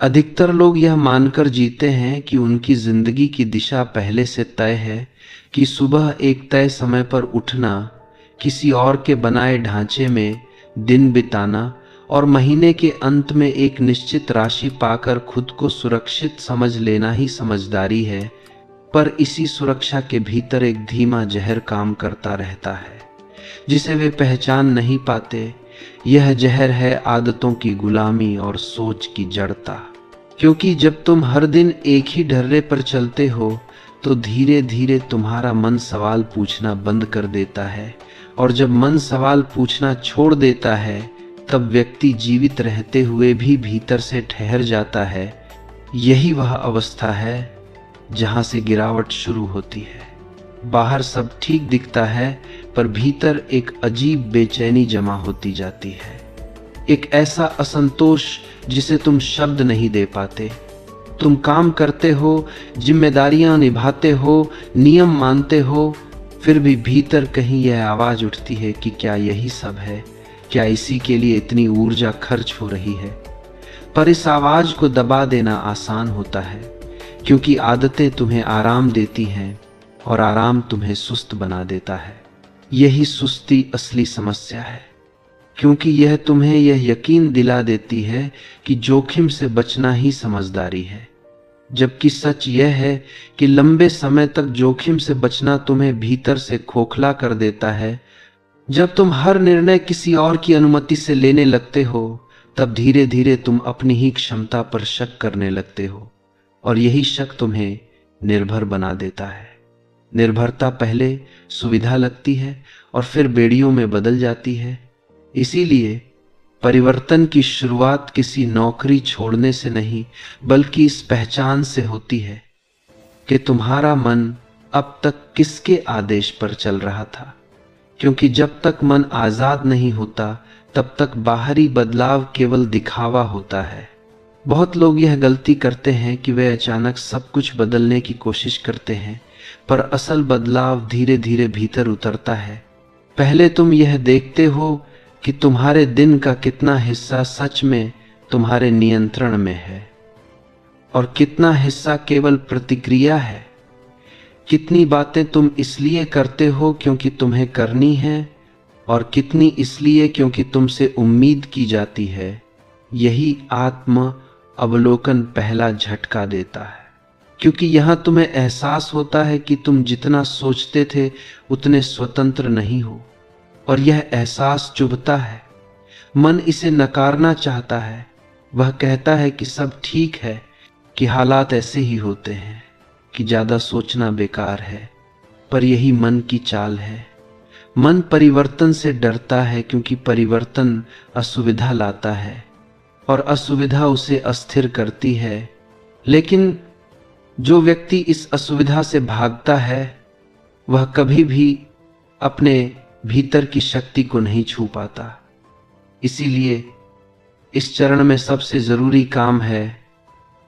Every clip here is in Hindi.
अधिकतर लोग यह मानकर जीते हैं कि उनकी जिंदगी की दिशा पहले से तय है, कि सुबह एक तय समय पर उठना, किसी और के बनाए ढांचे में दिन बिताना और महीने के अंत में एक निश्चित राशि पाकर खुद को सुरक्षित समझ लेना ही समझदारी है। पर इसी सुरक्षा के भीतर एक धीमा जहर काम करता रहता है, जिसे वे पहचान नहीं पाते। यह जहर है आदतों की गुलामी और सोच की जड़ता। क्योंकि जब तुम हर दिन एक ही ढर्रे पर चलते हो तो धीरे धीरे तुम्हारा मन सवाल पूछना बंद कर देता है, और जब मन सवाल पूछना छोड़ देता है तब व्यक्ति जीवित रहते हुए भी भीतर से ठहर जाता है। यही वह अवस्था है जहां से गिरावट शुरू होती है। बाहर सब ठीक दिखता है, पर भीतर एक अजीब बेचैनी जमा होती जाती है, एक ऐसा असंतोष जिसे तुम शब्द नहीं दे पाते। तुम काम करते हो, जिम्मेदारियां निभाते हो, नियम मानते हो, फिर भी भीतर कहीं यह आवाज उठती है कि क्या यही सब है? क्या इसी के लिए इतनी ऊर्जा खर्च हो रही है? पर इस आवाज को दबा देना आसान होता है, क्योंकि आदतें तुम्हें आराम देती हैं और आराम तुम्हें सुस्त बना देता है। यही सुस्ती असली समस्या है, क्योंकि यह तुम्हें यह यकीन दिला देती है कि जोखिम से बचना ही समझदारी है, जबकि सच यह है कि लंबे समय तक जोखिम से बचना तुम्हें भीतर से खोखला कर देता है। जब तुम हर निर्णय किसी और की अनुमति से लेने लगते हो, तब धीरे धीरे तुम अपनी ही क्षमता पर शक करने लगते हो, और यही शक तुम्हें निर्भर बना देता है। निर्भरता पहले सुविधा लगती है और फिर बेड़ियों में बदल जाती है। इसीलिए परिवर्तन की शुरुआत किसी नौकरी छोड़ने से नहीं, बल्कि इस पहचान से होती है कि तुम्हारा मन अब तक किसके आदेश पर चल रहा था। क्योंकि जब तक मन आजाद नहीं होता, तब तक बाहरी बदलाव केवल दिखावा होता है। बहुत लोग यह गलती करते हैं कि वे अचानक सब कुछ बदलने की कोशिश करते हैं, पर असल बदलाव धीरे धीरे भीतर उतरता है। पहले तुम यह देखते हो कि तुम्हारे दिन का कितना हिस्सा सच में तुम्हारे नियंत्रण में है और कितना हिस्सा केवल प्रतिक्रिया है। कितनी बातें तुम इसलिए करते हो क्योंकि तुम्हें करनी है, और कितनी इसलिए क्योंकि तुमसे उम्मीद की जाती है। यही आत्म अवलोकन पहला झटका देता है, क्योंकि यहां तुम्हें एहसास होता है कि तुम जितना सोचते थे उतने स्वतंत्र नहीं हो, और यह एहसास चुभता है। मन इसे नकारना चाहता है। वह कहता है कि सब ठीक है, कि हालात ऐसे ही होते हैं, कि ज्यादा सोचना बेकार है। पर यही मन की चाल है। मन परिवर्तन से डरता है, क्योंकि परिवर्तन असुविधा लाता है और असुविधा उसे अस्थिर करती है। लेकिन जो व्यक्ति इस असुविधा से भागता है, वह कभी भी अपने भीतर की शक्ति को नहीं छू पाता। इसीलिए इस चरण में सबसे जरूरी काम है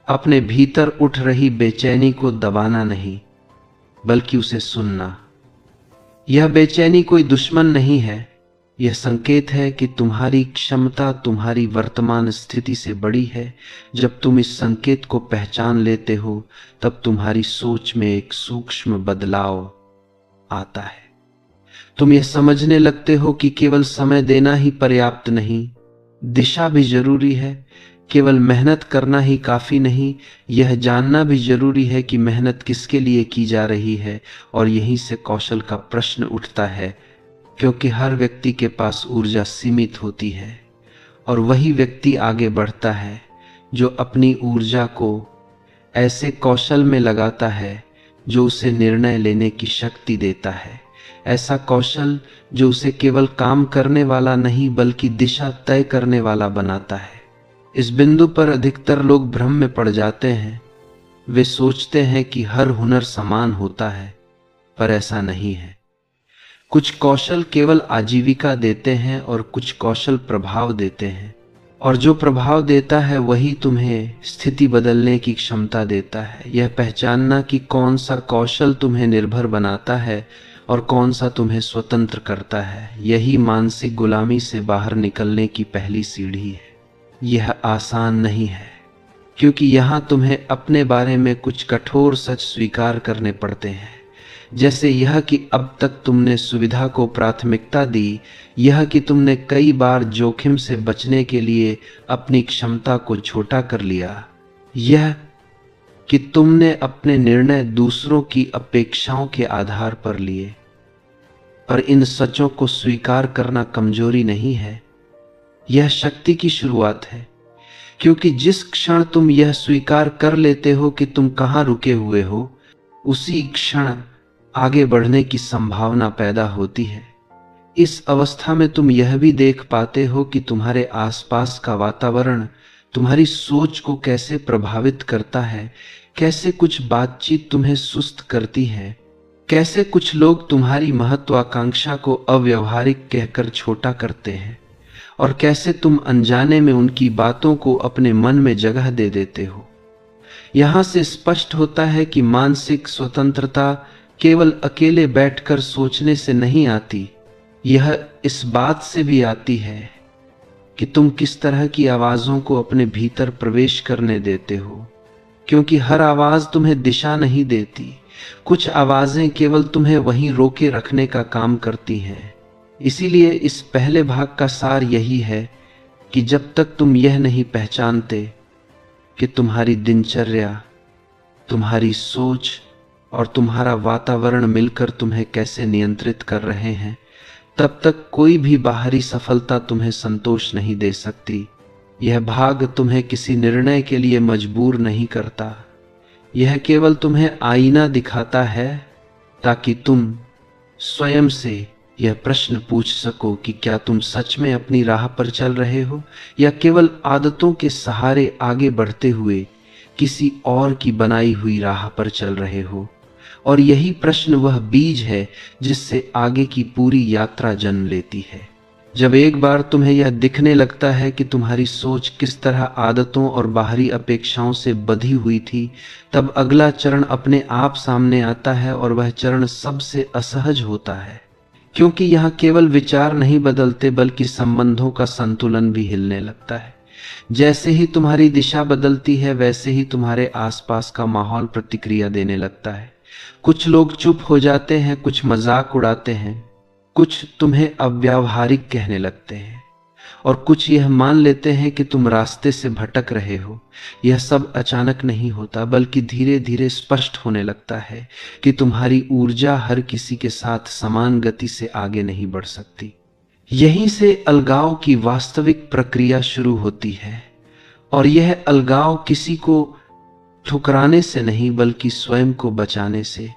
अपने भीतर उठ रही बेचैनी को दबाना नहीं, बल्कि उसे सुनना। यह बेचैनी कोई दुश्मन नहीं है, यह संकेत है कि तुम्हारी क्षमता तुम्हारी वर्तमान स्थिति से बड़ी है। जब तुम इस संकेत को पहचान लेते हो, तब तुम्हारी सोच में एक सूक्ष्म बदलाव आता है। तुम यह समझने लगते हो कि केवल समय देना ही पर्याप्त नहीं, दिशा भी जरूरी है। केवल मेहनत करना ही काफी नहीं, यह जानना भी जरूरी है कि मेहनत किसके लिए की जा रही है। और यहीं से कौशल का प्रश्न उठता है, क्योंकि हर व्यक्ति के पास ऊर्जा सीमित होती है, और वही व्यक्ति आगे बढ़ता है जो अपनी ऊर्जा को ऐसे कौशल में लगाता है जो उसे निर्णय लेने की शक्ति देता है। ऐसा कौशल जो उसे केवल काम करने वाला नहीं, बल्कि दिशा तय करने वाला बनाता है। इस बिंदु पर अधिकतर लोग भ्रम में पड़ जाते हैं। वे सोचते हैं कि हर हुनर समान होता है, पर ऐसा नहीं है। कुछ कौशल केवल आजीविका देते हैं और कुछ कौशल प्रभाव देते हैं, और जो प्रभाव देता है वही तुम्हें स्थिति बदलने की क्षमता देता है। यह पहचानना कि कौन सा कौशल तुम्हें निर्भर बनाता है और कौन सा तुम्हें स्वतंत्र करता है, यही मानसिक गुलामी से बाहर निकलने की पहली सीढ़ी है। यह आसान नहीं है, क्योंकि यहाँ तुम्हें अपने बारे में कुछ कठोर सच स्वीकार करने पड़ते हैं, जैसे यह कि अब तक तुमने सुविधा को प्राथमिकता दी, यह कि तुमने कई बार जोखिम से बचने के लिए अपनी क्षमता को छोटा कर लिया, यह कि तुमने अपने निर्णय दूसरों की अपेक्षाओं के आधार पर लिए। पर इन सचों को स्वीकार करना कमजोरी नहीं है, यह शक्ति की शुरुआत है, क्योंकि जिस क्षण तुम यह स्वीकार कर लेते हो कि तुम कहाँ रुके हुए हो, उसी क्षण आगे बढ़ने की संभावना पैदा होती है। इस अवस्था में तुम यह भी देख पाते हो कि तुम्हारे आसपास का वातावरण तुम्हारी सोच को कैसे प्रभावित करता है, कैसे कुछ बातचीत तुम्हें सुस्त करती है, कैसे कुछ लोग तुम्हारी महत्वाकांक्षा को अव्यवहारिक कहकर छोटा करते हैं, और कैसे तुम अनजाने में उनकी बातों को अपने मन में जगह दे देते हो। यहां से स्पष्ट होता है कि मानसिक स्वतंत्रता केवल अकेले बैठकर सोचने से नहीं आती, यह इस बात से भी आती है कि तुम किस तरह की आवाजों को अपने भीतर प्रवेश करने देते हो, क्योंकि हर आवाज तुम्हें दिशा नहीं देती, कुछ आवाजें केवल तुम्हें वहीं रोके रखने का काम करती हैं। इसीलिए इस पहले भाग का सार यही है कि जब तक तुम यह नहीं पहचानते कि तुम्हारी दिनचर्या, तुम्हारी सोच और तुम्हारा वातावरण मिलकर तुम्हें कैसे नियंत्रित कर रहे हैं, तब तक कोई भी बाहरी सफलता तुम्हें संतोष नहीं दे सकती। यह भाग तुम्हें किसी निर्णय के लिए मजबूर नहीं करता, यह केवल तुम्हें आईना दिखाता है ताकि तुम स्वयं से यह प्रश्न पूछ सको कि क्या तुम सच में अपनी राह पर चल रहे हो या केवल आदतों के सहारे आगे बढ़ते हुए किसी और की बनाई हुई राह पर चल रहे हो। और यही प्रश्न वह बीज है जिससे आगे की पूरी यात्रा जन्म लेती है। जब एक बार तुम्हें यह दिखने लगता है कि तुम्हारी सोच किस तरह आदतों और बाहरी अपेक्षाओं से बंधी हुई थी, तब अगला चरण अपने आप सामने आता है, और वह चरण सबसे असहज होता है, क्योंकि यहाँ केवल विचार नहीं बदलते बल्कि संबंधों का संतुलन भी हिलने लगता है। जैसे ही तुम्हारी दिशा बदलती है, वैसे ही तुम्हारे आसपास का माहौल प्रतिक्रिया देने लगता है। कुछ लोग चुप हो जाते हैं, कुछ मजाक उड़ाते हैं, कुछ तुम्हें अव्यावहारिक कहने लगते हैं, और कुछ यह मान लेते हैं कि तुम रास्ते से भटक रहे हो। यह सब अचानक नहीं होता, बल्कि धीरे धीरे स्पष्ट होने लगता है कि तुम्हारी ऊर्जा हर किसी के साथ समान गति से आगे नहीं बढ़ सकती। यहीं से अलगाव की वास्तविक प्रक्रिया शुरू होती है, और यह अलगाव किसी को ठुकराने से नहीं बल्कि स्वयं को बचाने से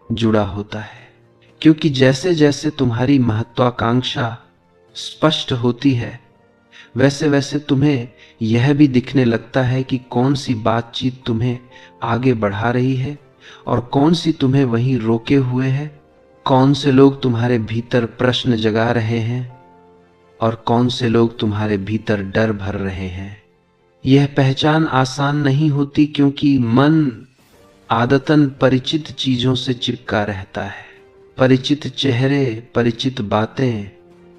जुड़ा होता है। क्योंकि जैसे जैसे तुम्हारी महत्वाकांक्षा स्पष्ट होती है, वैसे वैसे तुम्हें यह भी दिखने लगता है कि कौन सी बातचीत तुम्हें आगे बढ़ा रही है और कौन सी तुम्हें वहीं रोके हुए है, कौन से लोग तुम्हारे भीतर प्रश्न जगा रहे हैं और कौन से लोग तुम्हारे भीतर डर भर रहे हैं। यह पहचान आसान नहीं होती, क्योंकि मन आदतन परिचित चीजों से चिपका रहता है। परिचित चेहरे, परिचित बातें,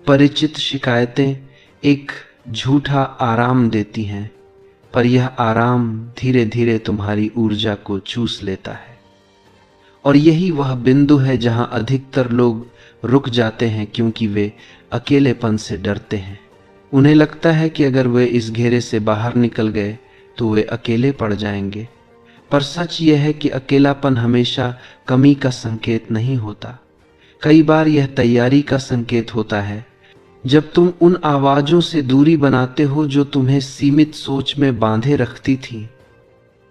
परिचित शिकायतें एक झूठा आराम देती हैं, पर यह आराम धीरे धीरे तुम्हारी ऊर्जा को चूस लेता है। और यही वह बिंदु है जहां अधिकतर लोग रुक जाते हैं, क्योंकि वे अकेलेपन से डरते हैं। उन्हें लगता है कि अगर वे इस घेरे से बाहर निकल गए तो वे अकेले पड़ जाएंगे। पर सच यह है कि अकेलापन हमेशा कमी का संकेत नहीं होता। कई बार यह तैयारी का संकेत होता है। जब तुम उन आवाजों से दूरी बनाते हो जो तुम्हें सीमित सोच में बांधे रखती थी,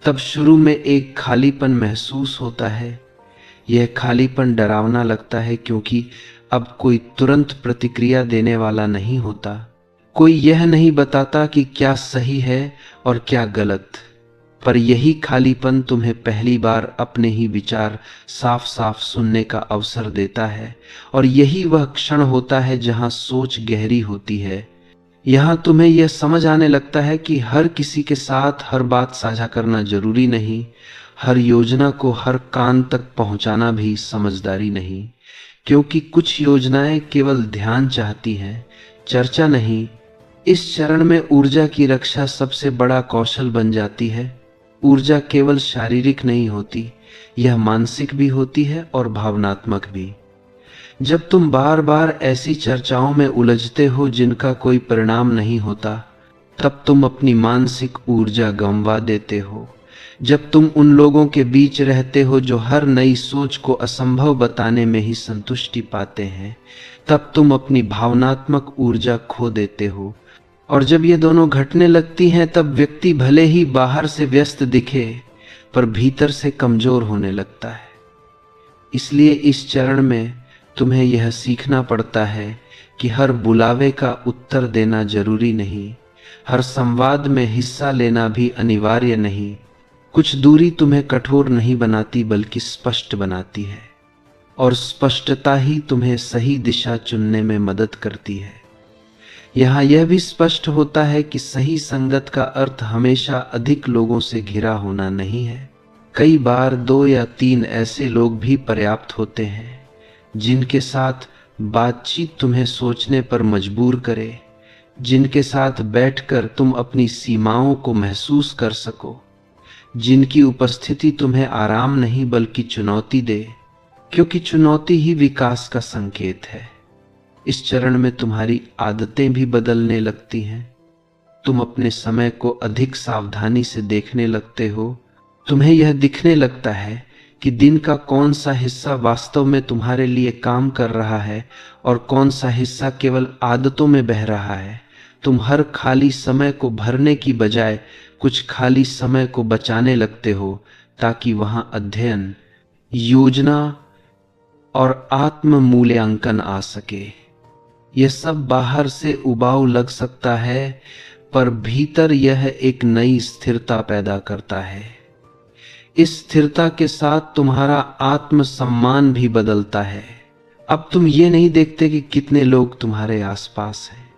तब शुरू में एक खालीपन महसूस होता है। यह खालीपन डरावना लगता है, क्योंकि अब कोई तुरंत प्रतिक्रिया देने वाला नहीं होता। कोई यह नहीं बताता कि क्या सही है और क्या गलत। पर यही खालीपन तुम्हें पहली बार अपने ही विचार साफ साफ सुनने का अवसर देता है, और यही वह क्षण होता है जहां सोच गहरी होती है। यहां तुम्हें यह समझ आने लगता है कि हर किसी के साथ हर बात साझा करना जरूरी नहीं, हर योजना को हर कान तक पहुंचाना भी समझदारी नहीं, क्योंकि कुछ योजनाएं केवल ध्यान चाहती हैं, चर्चा नहीं। इस चरण में ऊर्जा की रक्षा सबसे बड़ा कौशल बन जाती है। ऊर्जा केवल शारीरिक नहीं होती, यह मानसिक भी होती है और भावनात्मक भी। जब तुम बार बार ऐसी चर्चाओं में उलझते हो जिनका कोई परिणाम नहीं होता, तब तुम अपनी मानसिक ऊर्जा गंवा देते हो। जब तुम उन लोगों के बीच रहते हो जो हर नई सोच को असंभव बताने में ही संतुष्टि पाते हैं, तब तुम अपनी भावनात्मक ऊर्जा खो देते हो। और जब ये दोनों घटने लगती हैं, तब व्यक्ति भले ही बाहर से व्यस्त दिखे, पर भीतर से कमजोर होने लगता है। इसलिए इस चरण में तुम्हें यह सीखना पड़ता है कि हर बुलावे का उत्तर देना जरूरी नहीं, हर संवाद में हिस्सा लेना भी अनिवार्य नहीं। कुछ दूरी तुम्हें कठोर नहीं बनाती बल्कि स्पष्ट बनाती है, और स्पष्टता ही तुम्हें सही दिशा चुनने में मदद करती है। यहाँ यह भी स्पष्ट होता है कि सही संगत का अर्थ हमेशा अधिक लोगों से घिरा होना नहीं है। कई बार 2 या 3 ऐसे लोग भी पर्याप्त होते हैं जिनके साथ बातचीत तुम्हें सोचने पर मजबूर करे, जिनके साथ बैठकर तुम अपनी सीमाओं को महसूस कर सको, जिनकी उपस्थिति तुम्हें आराम नहीं बल्कि चुनौती दे, क्योंकि चुनौती ही विकास का संकेत है। इस चरण में तुम्हारी आदतें भी बदलने लगती हैं। तुम अपने समय को अधिक सावधानी से देखने लगते हो। तुम्हें यह दिखने लगता है कि दिन का कौन सा हिस्सा वास्तव में तुम्हारे लिए काम कर रहा है और कौन सा हिस्सा केवल आदतों में बह रहा है। तुम हर खाली समय को भरने की बजाय कुछ खाली समय को बचाने लगते हो, ताकि वहां अध्ययन, योजना और आत्म मूल्यांकन आ सके। यह सब बाहर से उबाऊ लग सकता है, पर भीतर यह एक नई स्थिरता पैदा करता है। इस स्थिरता के साथ तुम्हारा आत्मसम्मान भी बदलता है। अब तुम ये नहीं देखते कि कितने लोग तुम्हारे आसपास हैं,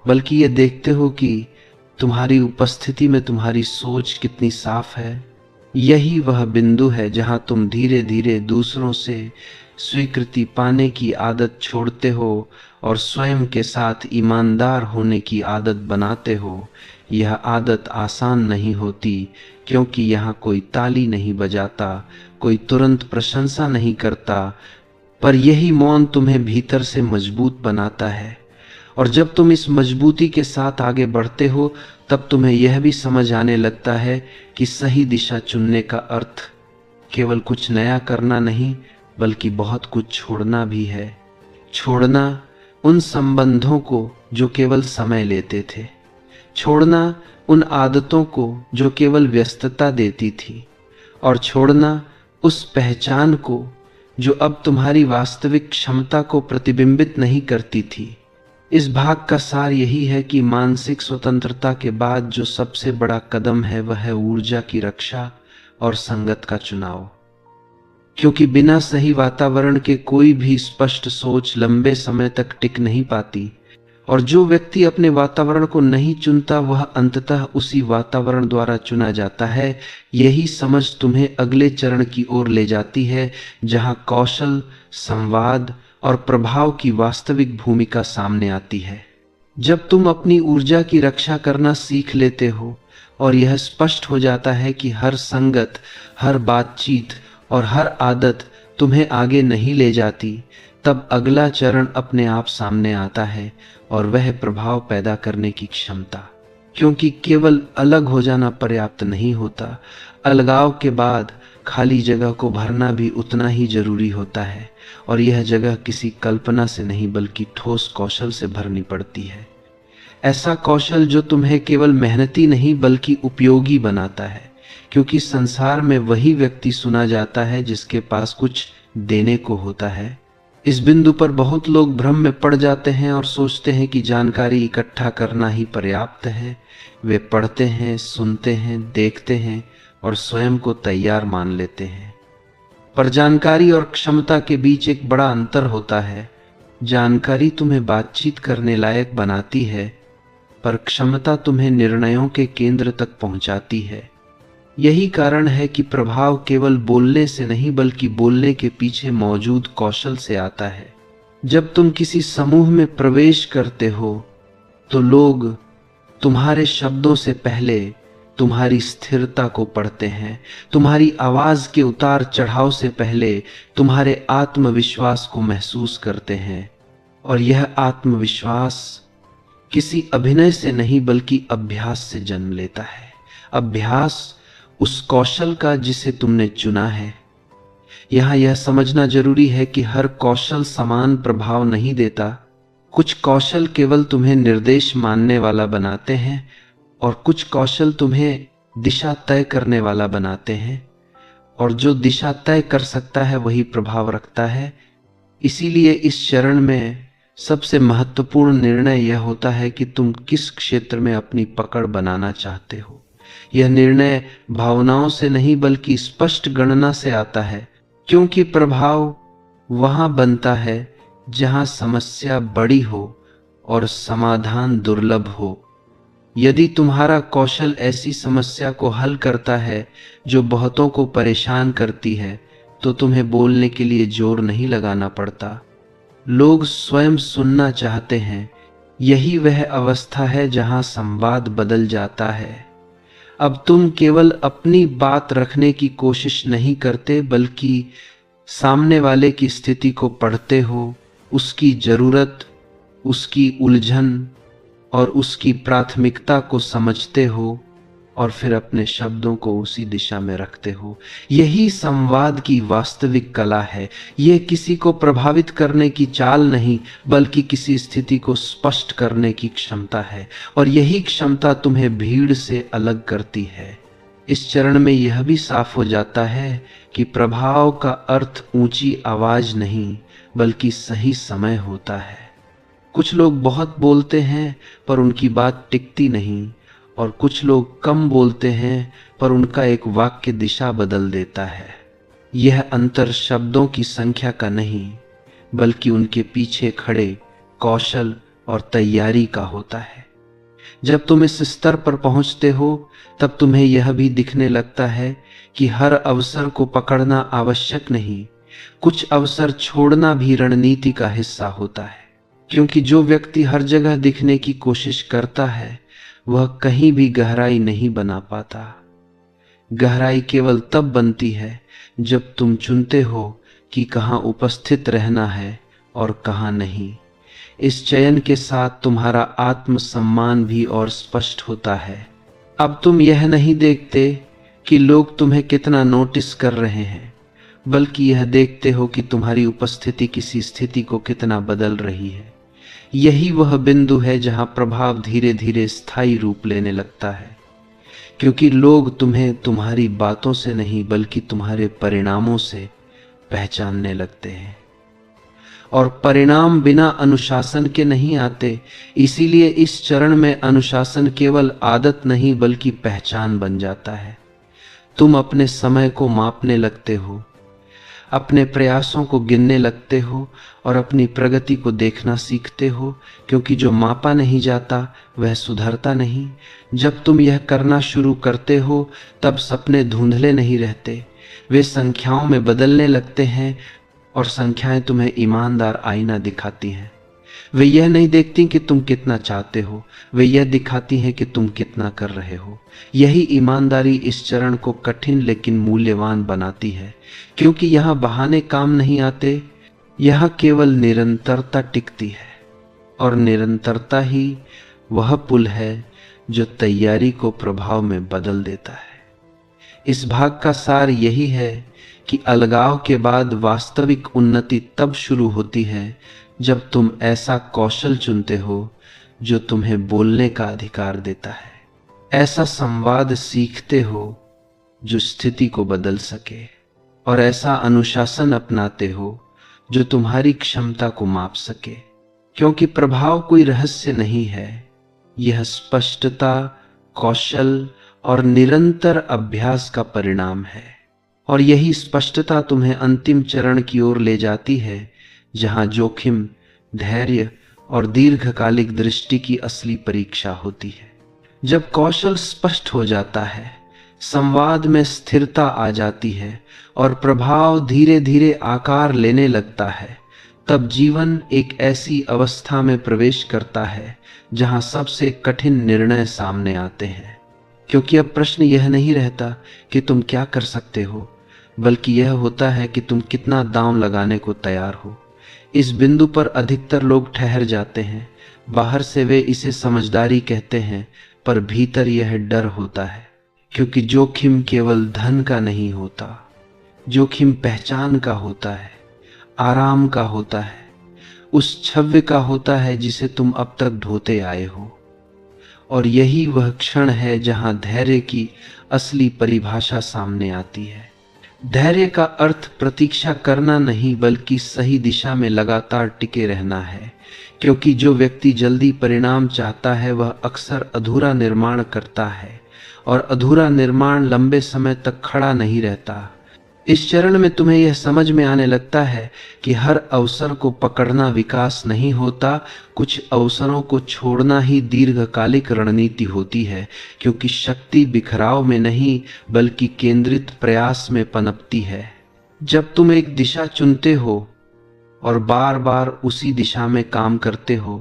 बल्कि ये देखते हो कि तुम्हारी उपस्थिति में तुम्हारी सोच कितनी साफ है। यही वह बिंदु है जहां तुम धीरे धीरे दूसरों से स्वीकृति पाने की आदत छोड़ते हो और स्वयं के साथ ईमानदार होने की आदत बनाते हो। यह आदत आसान नहीं होती, क्योंकि यहाँ कोई ताली नहीं बजाता, कोई तुरंत प्रशंसा नहीं करता, पर यही मौन तुम्हें भीतर से मजबूत बनाता है। और जब तुम इस मजबूती के साथ आगे बढ़ते हो, तब तुम्हें यह भी समझ आने लगता है कि सही दिशा चुनने का अर्थ केवल कुछ नया करना नहीं, बल्कि बहुत कुछ छोड़ना भी है। छोड़ना उन संबंधों को जो केवल समय लेते थे, छोड़ना उन आदतों को जो केवल व्यस्तता देती थी, और छोड़ना उस पहचान को जो अब तुम्हारी वास्तविक क्षमता को प्रतिबिंबित नहीं करती थी। इस भाग का सार यही है कि मानसिक स्वतंत्रता के बाद जो सबसे बड़ा कदम है वह है ऊर्जा की रक्षा और संगत का चुनाव। क्योंकि बिना सही वातावरण के कोई भी स्पष्ट सोच लंबे समय तक टिक नहीं पाती, और जो व्यक्ति अपने वातावरण को नहीं चुनता वह अंततः उसी वातावरण द्वारा चुना जाता है। यही समझ तुम्हें अगले चरण की ओर ले जाती है, जहां कौशल, संवाद और प्रभाव की वास्तविक भूमिका सामने आती है। जब तुम अपनी ऊर्जा की रक्षा करना सीख लेते हो और यह स्पष्ट हो जाता है कि हर संगत, हर बातचीत और हर आदत तुम्हें आगे नहीं ले जाती, तब अगला चरण अपने आप सामने आता है, और वह प्रभाव पैदा करने की क्षमता। क्योंकि केवल अलग हो जाना पर्याप्त नहीं होता, अलगाव के बाद खाली जगह को भरना भी उतना ही जरूरी होता है, और यह जगह किसी कल्पना से नहीं बल्कि ठोस कौशल से भरनी पड़ती है। ऐसा कौशल जो तुम्हें केवल मेहनती नहीं बल्कि उपयोगी बनाता है, क्योंकि संसार में वही व्यक्ति सुना जाता है जिसके पास कुछ देने को होता है। इस बिंदु पर बहुत लोग भ्रम में पड़ जाते हैं और सोचते हैं कि जानकारी इकट्ठा करना ही पर्याप्त है। वे पढ़ते हैं, सुनते हैं, देखते हैं और स्वयं को तैयार मान लेते हैं। पर जानकारी और क्षमता के बीच एक बड़ा अंतर होता है। जानकारी तुम्हें बातचीत करने लायक बनाती है, पर क्षमता तुम्हें निर्णयों के केंद्र तक पहुंचाती है। यही कारण है कि प्रभाव केवल बोलने से नहीं बल्कि बोलने के पीछे मौजूद कौशल से आता है। जब तुम किसी समूह में प्रवेश करते हो, तो लोग तुम्हारे शब्दों से पहले तुम्हारी स्थिरता को पढ़ते हैं, तुम्हारी आवाज के उतार चढ़ाव से पहले तुम्हारे आत्मविश्वास को महसूस करते हैं। और यह आत्मविश्वास किसी अभिनय से नहीं बल्कि अभ्यास से जन्म लेता है। अभ्यास उस कौशल का जिसे तुमने चुना है। यहां यह समझना जरूरी है कि हर कौशल समान प्रभाव नहीं देता। कुछ कौशल केवल तुम्हें निर्देश मानने वाला बनाते हैं और कुछ कौशल तुम्हें दिशा तय करने वाला बनाते हैं। और जो दिशा तय कर सकता है वही प्रभाव रखता है। इसीलिए इस चरण में सबसे महत्वपूर्ण निर्णय यह होता है कि तुम किस क्षेत्र में अपनी पकड़ बनाना चाहते हो। यह निर्णय भावनाओं से नहीं बल्कि स्पष्ट गणना से आता है, क्योंकि प्रभाव वहां बनता है जहां समस्या बड़ी हो और समाधान दुर्लभ हो। यदि तुम्हारा कौशल ऐसी समस्या को हल करता है जो बहुतों को परेशान करती है, तो तुम्हें बोलने के लिए जोर नहीं लगाना पड़ता। लोग स्वयं सुनना चाहते हैं। यही वह अवस्था है जहां संवाद बदल जाता है। अब तुम केवल अपनी बात रखने की कोशिश नहीं करते बल्कि सामने वाले की स्थिति को पढ़ते हो, उसकी जरूरत, उसकी उलझन और उसकी प्राथमिकता को समझते हो और फिर अपने शब्दों को उसी दिशा में रखते हो। यही संवाद की वास्तविक कला है। यह किसी को प्रभावित करने की चाल नहीं बल्कि किसी स्थिति को स्पष्ट करने की क्षमता है। और यही क्षमता तुम्हें भीड़ से अलग करती है। इस चरण में यह भी साफ हो जाता है कि प्रभाव का अर्थ ऊंची आवाज नहीं बल्कि सही समय होता है। कुछ लोग बहुत बोलते हैं पर उनकी बात टिकती नहीं, और कुछ लोग कम बोलते हैं पर उनका एक वाक्य दिशा बदल देता है। यह अंतर शब्दों की संख्या का नहीं बल्कि उनके पीछे खड़े कौशल और तैयारी का होता है। जब तुम इस स्तर पर पहुंचते हो तब तुम्हें यह भी दिखने लगता है कि हर अवसर को पकड़ना आवश्यक नहीं, कुछ अवसर छोड़ना भी रणनीति का हिस्सा होता है। क्योंकि जो व्यक्ति हर जगह दिखने की कोशिश करता है वह कहीं भी गहराई नहीं बना पाता। गहराई केवल तब बनती है जब तुम चुनते हो कि कहां उपस्थित रहना है और कहां नहीं। इस चयन के साथ तुम्हारा आत्मसम्मान भी और स्पष्ट होता है। अब तुम यह नहीं देखते कि लोग तुम्हें कितना नोटिस कर रहे हैं, बल्कि यह देखते हो कि तुम्हारी उपस्थिति किसी स्थिति को कितना बदल रही है। यही वह बिंदु है जहां प्रभाव धीरे धीरे स्थायी रूप लेने लगता है, क्योंकि लोग तुम्हें तुम्हारी बातों से नहीं बल्कि तुम्हारे परिणामों से पहचानने लगते हैं। और परिणाम बिना अनुशासन के नहीं आते। इसीलिए इस चरण में अनुशासन केवल आदत नहीं बल्कि पहचान बन जाता है। तुम अपने समय को मापने लगते हो, अपने प्रयासों को गिनने लगते हो और अपनी प्रगति को देखना सीखते हो, क्योंकि जो मापा नहीं जाता वह सुधरता नहीं। जब तुम यह करना शुरू करते हो तब सपने धुंधले नहीं रहते, वे संख्याओं में बदलने लगते हैं और संख्याएं तुम्हें ईमानदार आईना दिखाती हैं। वे यह नहीं देखती कि तुम कितना चाहते हो, वे यह दिखाती हैं कि तुम कितना कर रहे हो। यही ईमानदारी इस चरण को कठिन लेकिन मूल्यवान बनाती है, क्योंकि यहाँ बहाने काम नहीं आते, यहाँ केवल निरंतरता टिकती है। और निरंतरता ही वह पुल है जो तैयारी को प्रभाव में बदल देता है। इस भाग का सार यही है कि अलगाव के बाद वास्तविक उन्नति तब शुरू होती है जब तुम ऐसा कौशल चुनते हो जो तुम्हें बोलने का अधिकार देता है, ऐसा संवाद सीखते हो जो स्थिति को बदल सके, और ऐसा अनुशासन अपनाते हो जो तुम्हारी क्षमता को माप सके। क्योंकि प्रभाव कोई रहस्य नहीं है, यह स्पष्टता, कौशल और निरंतर अभ्यास का परिणाम है। और यही स्पष्टता तुम्हें अंतिम चरण की ओर ले जाती है, जहां जोखिम, धैर्य और दीर्घकालिक दृष्टि की असली परीक्षा होती है। जब कौशल स्पष्ट हो जाता है, संवाद में स्थिरता आ जाती है और प्रभाव धीरे धीरे आकार लेने लगता है, तब जीवन एक ऐसी अवस्था में प्रवेश करता है जहां सबसे कठिन निर्णय सामने आते हैं। क्योंकि अब प्रश्न यह नहीं रहता कि तुम क्या कर सकते हो, बल्कि यह होता है कि तुम कितना दांव लगाने को तैयार हो। इस बिंदु पर अधिकतर लोग ठहर जाते हैं। बाहर से वे इसे समझदारी कहते हैं, पर भीतर यह डर होता है, क्योंकि जोखिम केवल धन का नहीं होता। जोखिम पहचान का होता है, आराम का होता है, उस छव्य का होता है जिसे तुम अब तक ढोते आए हो। और यही वह क्षण है जहां धैर्य की असली परिभाषा सामने आती है। धैर्य का अर्थ प्रतीक्षा करना नहीं, बल्कि सही दिशा में लगातार टिके रहना है। क्योंकि जो व्यक्ति जल्दी परिणाम चाहता है वह अक्सर अधूरा निर्माण करता है, और अधूरा निर्माण लंबे समय तक खड़ा नहीं रहता। इस चरण में तुम्हें यह समझ में आने लगता है कि हर अवसर को पकड़ना विकास नहीं होता, कुछ अवसरों को छोड़ना ही दीर्घकालिक रणनीति होती है। क्योंकि शक्ति बिखराव में नहीं, बल्कि केंद्रित प्रयास में पनपती है। जब तुम एक दिशा चुनते हो और बार बार उसी दिशा में काम करते हो,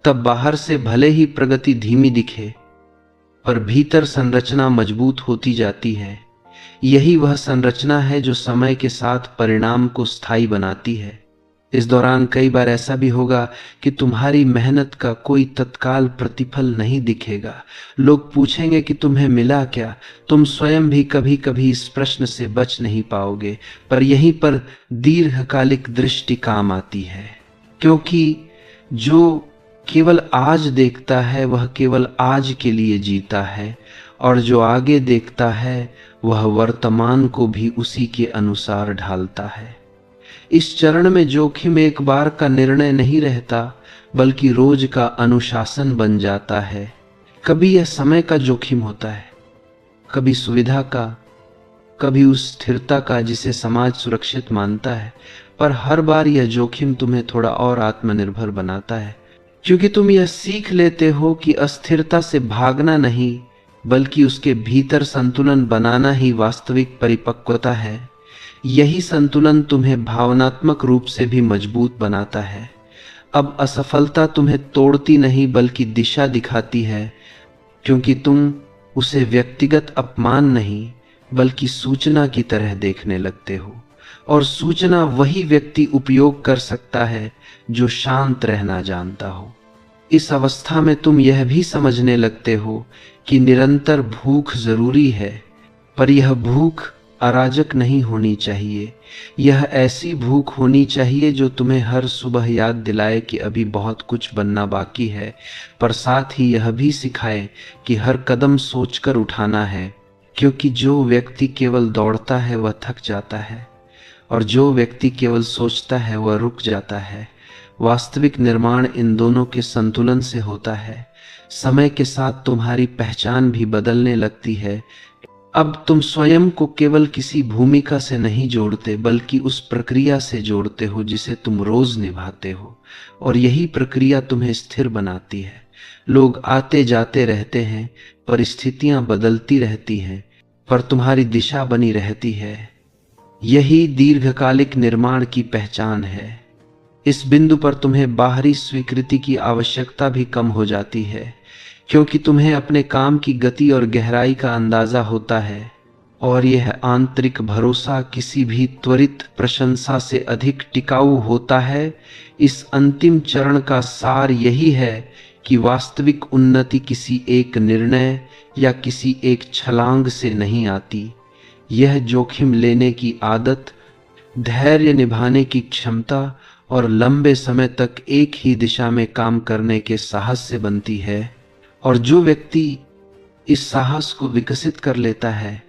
तब बाहर से भले ही प्रगति धीमी दिखे, पर भीतर संरचना मजबूत होती जाती है। यही वह संरचना है जो समय के साथ परिणाम को स्थायी बनाती है। इस दौरान कई बार ऐसा भी होगा कि तुम्हारी मेहनत का कोई तत्काल प्रतिफल नहीं दिखेगा। लोग पूछेंगे कि तुम्हें मिला क्या। तुम स्वयं भी कभी कभी इस प्रश्न से बच नहीं पाओगे, पर यहीं पर दीर्घकालिक दृष्टि काम आती है। क्योंकि जो केवल आज देखता है वह केवल आज के लिए जीता है, और जो आगे देखता है वह वर्तमान को भी उसी के अनुसार ढालता है। इस चरण में जोखिम एक बार का निर्णय नहीं रहता, बल्कि रोज का अनुशासन बन जाता है। कभी यह समय का जोखिम होता है, कभी सुविधा का, कभी उस स्थिरता का जिसे समाज सुरक्षित मानता है। पर हर बार यह जोखिम तुम्हें थोड़ा और आत्मनिर्भर बनाता है, क्योंकि तुम यह सीख लेते हो कि अस्थिरता से भागना नहीं, बल्कि उसके भीतर संतुलन बनाना ही वास्तविक परिपक्वता है। यही संतुलन तुम्हें भावनात्मक रूप से भी मजबूत बनाता है। अब असफलता तुम्हें तोड़ती नहीं, बल्कि दिशा दिखाती है, क्योंकि तुम उसे व्यक्तिगत अपमान नहीं, बल्कि सूचना की तरह देखने लगते हो। और सूचना वही व्यक्ति उपयोग कर सकता है जो शांत रहना जानता हो। इस अवस्था में तुम यह भी समझने लगते हो कि निरंतर भूख जरूरी है, पर यह भूख अराजक नहीं होनी चाहिए। यह ऐसी भूख होनी चाहिए जो तुम्हें हर सुबह याद दिलाए कि अभी बहुत कुछ बनना बाकी है, पर साथ ही यह भी सिखाए कि हर कदम सोचकर उठाना है। क्योंकि जो व्यक्ति केवल दौड़ता है वह थक जाता है, और जो व्यक्ति केवल सोचता है वह रुक जाता है। वास्तविक निर्माण इन दोनों के संतुलन से होता है। समय के साथ तुम्हारी पहचान भी बदलने लगती है। अब तुम स्वयं को केवल किसी भूमिका से नहीं जोड़ते, बल्कि उस प्रक्रिया से जोड़ते हो जिसे तुम रोज निभाते हो, और यही प्रक्रिया तुम्हें स्थिर बनाती है। लोग आते जाते रहते हैं, परिस्थितियां बदलती रहती हैं, पर तुम्हारी दिशा बनी रहती है। यही दीर्घकालिक निर्माण की पहचान है। इस बिंदु पर तुम्हें बाहरी स्वीकृति की आवश्यकता भी कम हो जाती है, क्योंकि तुम्हें अपने काम की गति और गहराई का अंदाजा होता है, और यह आंतरिक भरोसा किसी भी त्वरित प्रशंसा से अधिक टिकाऊ होता है। इस अंतिम चरण का सार यही है कि वास्तविक उन्नति किसी एक निर्णय या किसी एक छलांग से नहीं आती। यह जोखिम लेने की आदत, धैर्य निभाने की क्षमता और लंबे समय तक एक ही दिशा में काम करने के साहस से बनती है। और जो व्यक्ति इस साहस को विकसित कर लेता है,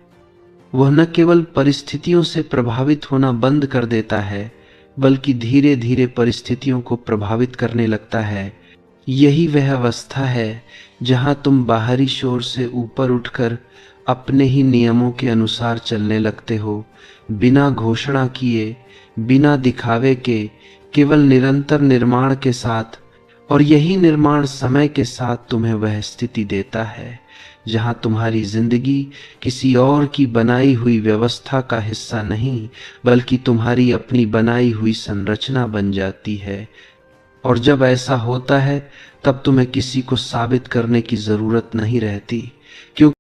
वह न केवल परिस्थितियों से प्रभावित होना बंद कर देता है, बल्कि धीरे धीरे परिस्थितियों को प्रभावित करने लगता है। यही वह अवस्था है जहां तुम बाहरी शोर से ऊपर उठकर अपने ही नियमों के अनुसार चलने लगते हो, बिना घोषणा किए, बिना दिखावे के, केवल निरंतर निर्माण के साथ। और यही निर्माण समय के साथ तुम्हें वह स्थिति देता है जहां तुम्हारी जिंदगी किसी और की बनाई हुई व्यवस्था का हिस्सा नहीं, बल्कि तुम्हारी अपनी बनाई हुई संरचना बन जाती है। और जब ऐसा होता है, तब तुम्हें किसी को साबित करने की जरूरत नहीं रहती, क्योंकि